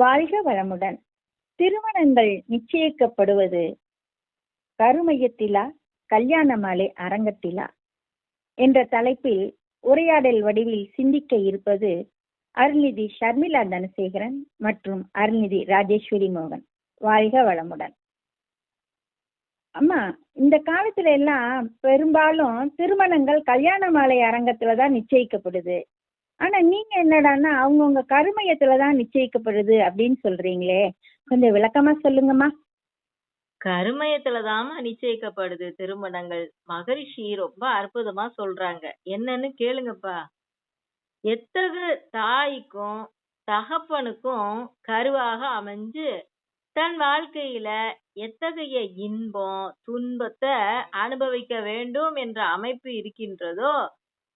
வாழ்க வளமுடன். திருமணங்கள் நிச்சயிக்கப்படுவது கருமையத்திலா கல்யாண மாலை அரங்கத்திலா என்ற தலைப்பில் உரையாடல் வடிவில் சிந்திக்க இருப்பது அருள்நிதி ஷர்மிளா தனசேகரன் மற்றும் அருள்நிதி ராஜேஸ்வரி மோகன். வாழ்க வளமுடன். அம்மா, இந்த காலத்துல எல்லாம் பெரும்பாலும் திருமணங்கள் கல்யாண மாலை அரங்கத்துலதான் நிச்சயிக்கப்படுது. ஆனா நீங்க என்னடான்னா அவங்கவுங்க கருமையத்துலதான் நிச்சயிக்கப்படுது அப்படின்னு சொல்றீங்களே, கொஞ்சம் விளக்கமா சொல்லுங்கம்மா. கருமையத்துலதாம்மா நிச்சயிக்கப்படுது திருமணங்கள். மகரிஷி ரொம்ப அற்புதமா சொல்றாங்க. என்னன்னு கேளுங்கப்பா. எத்தகு தாய்க்கும் தகப்பனுக்கும் கருவாக அமைஞ்சு தன் வாழ்க்கையில எத்தகைய இன்பம் துன்பத்தை அனுபவிக்க வேண்டும் என்ற அமைப்பு இருக்கின்றதோ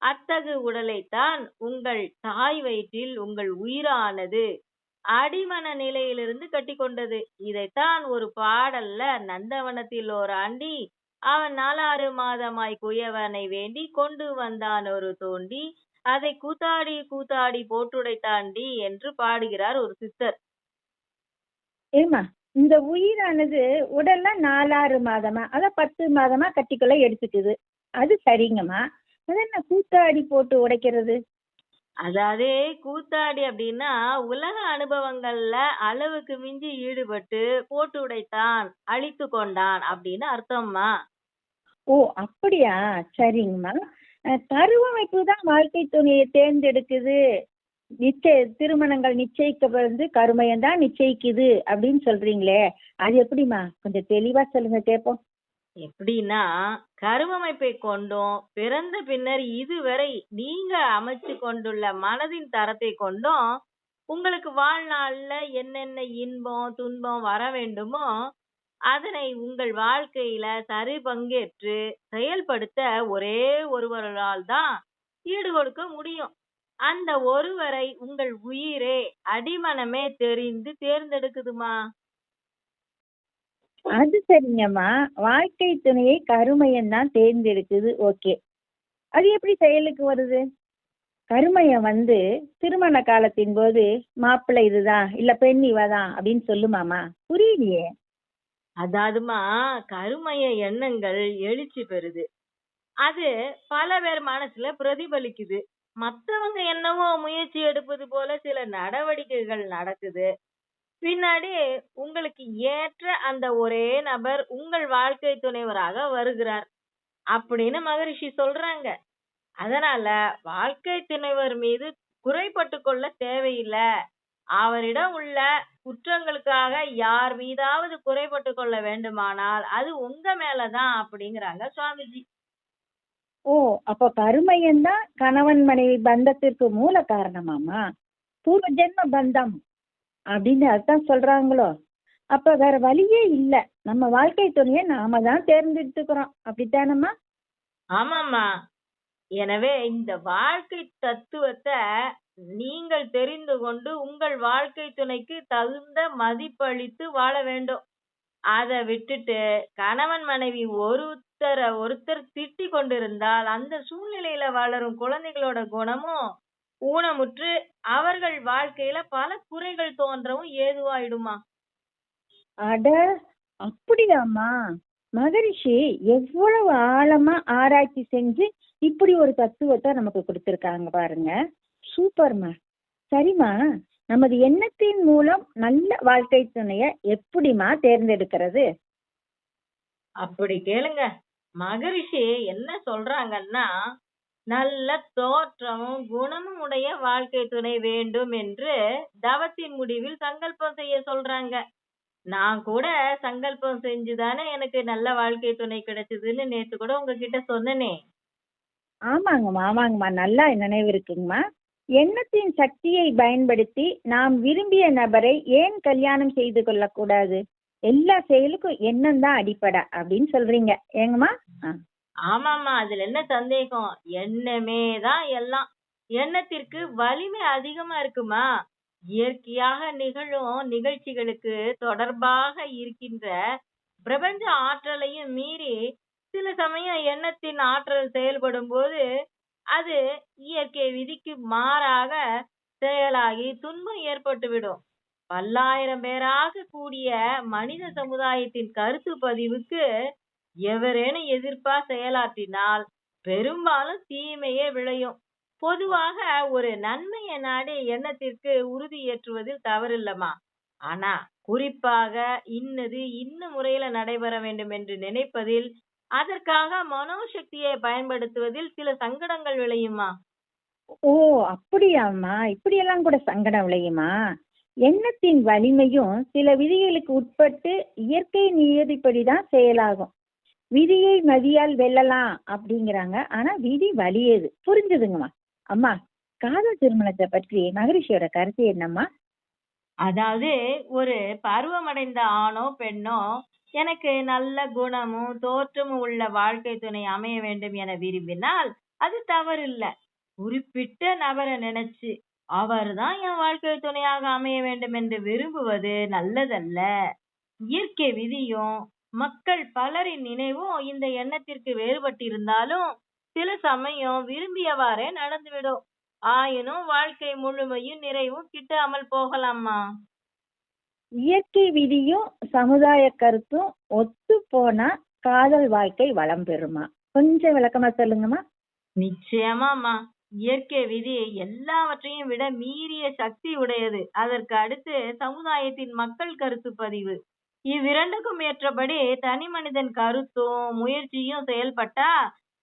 அத்தகு உடலைத்தான் உங்கள் தாய் வயிற்றில் உங்கள் உயிரானது அடிமன நிலையிலிருந்து கட்டி கொண்டது. இதைத்தான் ஒரு பாடல்ல நந்தவனத்தில் ஓராண்டி அவன் 4 மாதமாய் குயவனை வேண்டி கொண்டு வந்தான் ஒரு தோண்டி அதை கூத்தாடி கூத்தாடி போட்டுடைத்தாண்டி என்று பாடுகிறார் ஒரு சித்தர். ஏமா, இந்த உயிரானது உடல்ல 4 மாதமா அதான் 10 மாதமா கட்டிக்குள்ள எடுத்துக்குது. அது சரிங்கம்மா. அது என்ன கூத்தாடி போட்டு உடைக்கிறது? அதாவது கூத்தாடி அப்படின்னா உலக அனுபவங்கள்ல அளவுக்கு மிஞ்சி ஈடுபட்டு போட்டு உடைத்தான் அழித்து கொண்டான் அப்படின்னு அர்த்தம்மா. ஓ, அப்படியா? சரிங்கம்மா. கருவமைப்பு தான் வாழ்க்கை துணையை தேர்ந்தெடுக்குது, திருமணங்கள் நிச்சயிக்கப்படுறது கருமையம் தான் நிச்சயிக்குது அப்படின்னு சொல்றீங்களே, அது எப்படிமா? கொஞ்சம் தெளிவா சொல்லுங்க கேட்போம். எப்படின்னா, கருவமைப்பை கொண்டும் பிறந்த பின்னர் இதுவரை நீங்க அமைச்சு கொண்டுள்ள மனதின் தரத்தை கொண்டும் உங்களுக்கு வாழ்நாள்ல என்னென்ன இன்பம் துன்பம் வர வேண்டுமோ அதனை உங்கள் வாழ்க்கையில சரி பங்கேற்று செயல்படுத்த ஒரே ஒருவரால் தான் ஈடு கொடுக்க முடியும். அந்த ஒருவரை உங்கள் உயிரே அடிமனமே தெரிந்து தேர்ந்தெடுக்குதுமா. அது சரிங்கம்மா. வாழ்க்கை துணையை கருமையம் தான் தேர்ந்தெடுக்குது. ஓகே, அது எப்படி செயலுக்கு வருது? கருமையம் திருமண காலத்தின் போது மாப்பிள்ளை இதுதான் இல்ல பெண் இவதான் அப்படின்னு சொல்லுமாமா? புரியலையே. அதாவதுமா, கருமைய எண்ணங்கள் எழுச்சி பெறுது. அது பல பேர் மனசுல பிரதிபலிக்குது. மத்தவங்க என்னவோ முயற்சி எடுப்பது போல சில நடவடிக்கைகள் நடக்குது. பின்னாடி உங்களுக்கு ஏற்ற அந்த ஒரே நபர் உங்கள் வாழ்க்கை துணைவராக வருகிறார் அப்படின்னு மகரிஷி சொல்றாங்க. அதனால வாழ்க்கை துணைவர் மீது குறைபட்டு கொள்ள தேவையில்லை. அவரிடம் உள்ள குற்றங்களுக்காக யார் மீதாவது குறைபட்டு கொள்ள வேண்டுமானால் அது உங்க மேலதான் அப்படிங்கிறாங்க சுவாமிஜி. ஓ, அப்ப கருமையம்தான் கணவன் மனைவி பந்தத்திற்கு மூல காரணமாமா? பூர்வ ஜென்ம பந்தம் அப்படின்னு அர்த்தம் சொல்றாங்களோ? அப்ப வேற வழியே இல்ல, நம்ம வாழ்க்கை துணையை நாம தான் தேர்ந்தெடுத்துக்கிறோம், அப்படித்தானம்மா? ஆமாம்மா. எனவே இந்த வாழ்க்கை தத்துவத்தை நீங்கள் தெரிந்து கொண்டு உங்கள் வாழ்க்கை துணைக்கு தகுந்த மதிப்பளித்து வாழ வேண்டும். அதை விட்டுட்டு கணவன் மனைவி ஒருத்தர் திட்டி கொண்டிருந்தால் அந்த சூழ்நிலையில வளரும் குழந்தைகளோட குணமும் ஊனமுற்று அவர்கள் வாழ்க்கையில பல குறைகள் தோன்றவும் ஏதுவாயிடுமா. அட, அப்படியாம்மா? மகரிஷி எவ்வளவு ஆழமா ஆராய்ச்சி செஞ்சு இப்படி ஒரு தத்துவத்தை நமக்கு கொடுத்திருக்காங்க பாருங்க. சூப்பர்மா. சரிம்மா, நமது எண்ணத்தின் மூலம் நல்ல வாழ்க்கை துணைய எப்படிமா தேர்ந்தெடுக்கிறது? அப்படி கேளுங்க. மகரிஷி என்ன சொல்றாங்கன்னா, நல்ல தோற்றமும் குணமும் உடைய வாழ்க்கை துணை வேண்டும் என்று தவத்தின் முடிவில் சங்கல்பம் செய்ய சொல்றாங்க. நான் கூட சங்கல்பம் செஞ்சுதானே எனக்கு நல்ல வாழ்க்கை துணை கிடைச்சதுன்னு நேத்து கூட உங்ககிட்ட சொன்னனே. ஆமாங்கம்மா, நல்லா நினைவு இருக்குங்கம்மா. எண்ணத்தின் சக்தியை பயன்படுத்தி நாம் விரும்பிய நபரை ஏன் கல்யாணம் செய்து கொள்ளக்கூடாது? எல்லா செயலுக்கும் எண்ணம் தான் அடிப்படை அப்படின்னு சொல்றீங்க ஏங்கம்மா? ஆமாமா, அதுல என்ன சந்தேகம்? எண்ணமே தான் எல்லாம். எண்ணத்திற்கு வலிமை அதிகமா இருக்குமா? இயற்கையாக நிகழும் நிகழ்ச்சிகளுக்கு தொடர்பாக இருக்கின்ற பிரபஞ்ச ஆற்றலையும் மீறி சில சமயம் எண்ணத்தின் ஆற்றல் செயல்படும் போது அது இயற்கை விதிக்கு மாறாக செயலாகி துன்பம் ஏற்பட்டு விடும். பல்லாயிரம் பேராக கூடிய மனித சமுதாயத்தின் கருத்து பதிவுக்கு எவரேனும் எதிர்ப்பா செயலாற்றினால் பெரும்பாலும் தீமையே விளையும். பொதுவாக ஒரு நன்மையை நாடி எண்ணத்திற்கு உறுதி ஏற்றுவதில் தவறில்லம்மா. ஆனா குறிப்பாக இன்ன முறையில நடைபெற வேண்டும் என்று நினைப்பதில், அதற்காக மனோசக்தியை பயன்படுத்துவதில் சில சங்கடங்கள் விளையுமா? ஓ, அப்படியாம்மா? இப்படியெல்லாம் கூட சங்கடம் விளையுமா? எண்ணத்தின் வலிமையும் சில விதிகளுக்கு உட்பட்டு இயற்கை நியதிப்படிதான் செயலாகும். விதியை மதியால் வெல்லலாம் அப்படிங்கிறாங்க. ஆனா விதி வலியது. புரிஞ்சுதுங்கம்மா. அம்மா, காதல் திருமணத்தை பற்றி மகரிஷியோட கருத்து என்னம்மா? அதாவது ஒரு பருவமடைந்த ஆணோ பெண்ணோ எனக்கு நல்ல குணமும் தோற்றமும் உள்ள வாழ்க்கை துணை அமைய வேண்டும் என விரும்பினால் அது தவறில்ல. குறிப்பிட்ட நபரை நினைச்சு அவர்தான் என் வாழ்க்கை துணையாக அமைய வேண்டும் என்று விரும்புவது நல்லதல்ல. இயற்கை விதியும் மக்கள் பலரின் நினைவும் இந்த எண்ணத்திற்கு வேறுபட்டிருந்தாலும் சில சமயம் விரும்பியவாறே நடந்துவிடும். ஆயினும் வாழ்க்கை முழுமையும் நிறைவும் கிட்டாமல் போகலாமா? இயற்கை விதியும் சமுதாய கருத்தும் ஒத்து போனா காதல் வாழ்க்கை வளம் பெறுமா? கொஞ்சம் விளக்கமா சொல்லுங்கம்மா. நிச்சயமாமா. இயற்கை விதி எல்லாவற்றையும் விட மீறிய சக்தி உடையது. அதற்கு அடுத்து சமுதாயத்தின் மக்கள் கருத்து பதிவு. இவ்விரண்டுக்கும் ஏற்றபடி தனி மனிதன் கருத்தும் முயற்சியும் செயல்பட்டா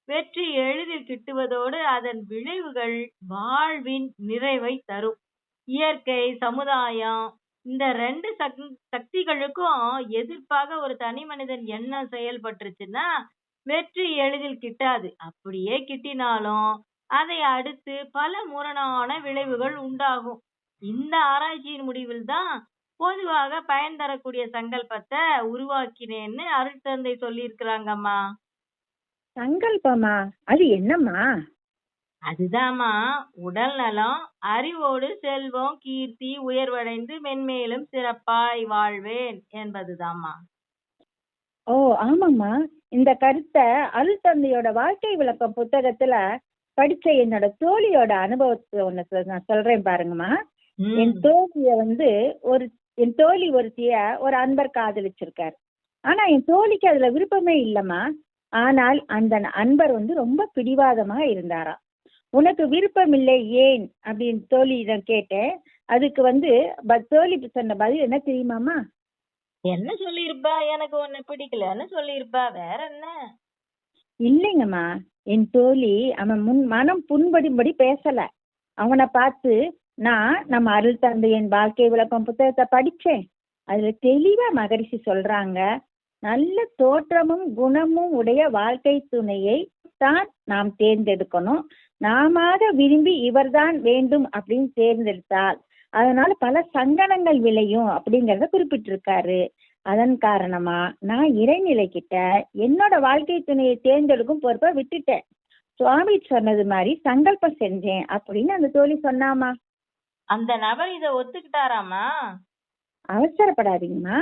வெற்றி எளிதில் கிட்டுவதோடு அதன் விளைவுகள் வாழ்வின் நிறைவை தரும். இயற்கை சமுதாயம் இந்த ரெண்டு சக்திகளுக்கும் எதிர்ப்பாக ஒரு தனி மனிதன் எண்ணம் செயல்பட்டுருச்சுன்னா வெற்றி எளிதில் கிட்டாது. அப்படியே கிட்டினாலும் அதை அடுத்து பல முரணான விளைவுகள் உண்டாகும். இந்த ஆராய்ச்சியின் முடிவில் தான் பொதுவாக பயன் தரக்கூடிய சங்கல்பத்தை உருவாக்கினேன்னு அருள் தந்தை சொல்லியிருக்கிறாங்கம்மா. சங்கல்பமா? அது என்னம்மா? அதுதாம்மா உடல் நலம், அறிவோடு செல்வம், கீர்த்தி உயர்வடைந்து மென்மேலும் சிறப்பாய் வாழ்வேன் என்பதுதாம்மா. ஓ, ஆமாம்மா. இந்த கருத்தை அருள் தந்தையோட வாழ்க்கை விளக்கம் புத்தகத்துல படிச்ச என்னோட தோழியோட அனுபவத்தை ஒண்ணு நான் சொல்றேன் பாருங்கம்மா. என் தோழி ஒருத்திய ஒரு அன்பர் காதலிச்சிருக்காரு. ஆனா என் தோழிக்கு அதுல விருப்பமே இல்லம்மா. ஆனால் அந்த அன்பர் ரொம்ப பிடிவாதமா இருந்தாராம். உனக்கு விருப்பம் இல்லை ஏன் அப்படின்னு தோழியிடம் கேட்டேன். அதுக்கு தோழி சொன்ன பதில் என்ன தெரியுமாமா? என்ன சொல்லிருப்பா? எனக்கு உன்னை பிடிக்கலன்னு சொல்லிருப்பா. வேற என்ன? இல்லைங்கம்மா, என் தோழி அவன் மனம் புண்படும்படி பேசல. அவனை பார்த்து நான் நம்ம அருள் தந்தையின் வாழ்க்கை விளக்கம் புத்தகத்தை படிச்சேன். அதுல தெளிவா மகரிஷி சொல்றாங்க, நல்ல தோற்றமும் குணமும் உடைய வாழ்க்கை துணையை தான் நாம் தேர்ந்தெடுக்கணும். நாம விரும்பி இவர்தான் வேண்டும் அப்படின்னு தேர்ந்தெடுத்தால் அதனால பல சங்கடங்கள் விளையும் அப்படிங்கறத குறிப்பிட்டிருக்காரு. அதன் காரணமா நான் இறைநிலை கிட்ட என்னோட வாழ்க்கை துணையை தேர்ந்தெடுக்கும் பொறுப்பை விட்டுட்டேன். சுவாமி சொன்னது மாதிரி சங்கல்பம் செஞ்சேன் அப்படின்னு அந்த தோழி சொன்னாமா. அந்த நபர் இத ஒத்துக்கிட்டாராமா? அவசரப்படாதீங்கம்மா.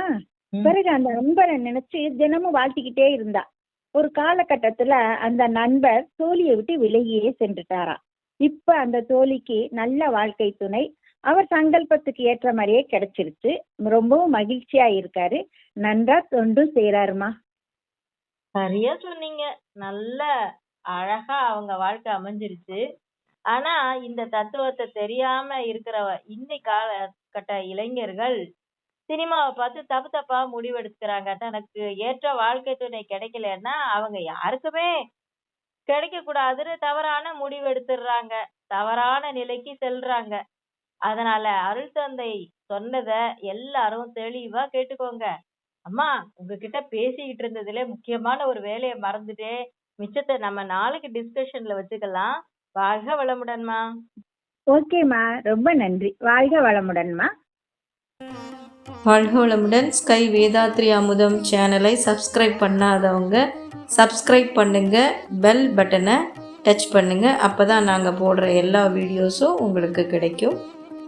பிறகு அந்த நண்பரை நினைச்சு தினமும் வாழ்த்திக்கிட்டே இருந்தா. ஒரு காலகட்டத்துல அந்த நண்பர் தோழியை விட்டு விலகியே சென்றுட்டாராம். இப்ப அந்த தோழிக்கு நல்ல வாழ்க்கை துணை அவர் சங்கல்பத்துக்கு ஏற்ற மாதிரியே கிடைச்சிருச்சு. ரொம்பவும் மகிழ்ச்சியா இருக்காரு. நன்றா தொண்டு செய்யறாருமா. சரியா சொன்னீங்க. நல்ல அழகா அவங்க வாழ்க்கை அமைஞ்சிருச்சு. ஆனா இந்த தத்துவத்தை தெரியாம இருக்கிற இன்னைக்கு காலகட்ட இளைஞர்கள் சினிமாவை பார்த்து தப்பு தப்பா முடிவெடுக்கிறாங்க. தனக்கு ஏற்ற வாழ்க்கை துணை கிடைக்கலன்னா அவங்க யாருக்குமே கிடைக்க கூடாதுன்னு தவறான முடிவு எடுத்துடுறாங்க. தவறான நிலைக்கு செல்றாங்க. அதனால அருள் தந்தை சொன்னத எல்லாரும் தெளிவா கேட்டுக்கோங்க. அம்மா, உங்ககிட்ட பேசிக்கிட்டு இருந்ததுல முக்கியமான ஒரு வேலையை மறந்துட்டே. மிச்சத்தை நம்ம நாளைக்கு டிஸ்கஷன்ல வச்சுக்கலாம். வாழ்க வளமுடன்மா. ஓகேம்மா, ரொம்ப நன்றி. வாழ்க வளமுடன்மா. வாழ்க வளமுடன். ஸ்கை வேதாத்ரி அமுதம் சேனலை சப்ஸ்கிரைப் பண்ணாதவங்க சப்ஸ்கிரைப் பண்ணுங்க. பெல் பட்டனை டச் பண்ணுங்க. அப்போ தான் நாங்கள் போடுற எல்லா வீடியோஸும் உங்களுக்கு கிடைக்கும்.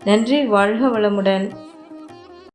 நன்றி. வாழ்க வளமுடன்.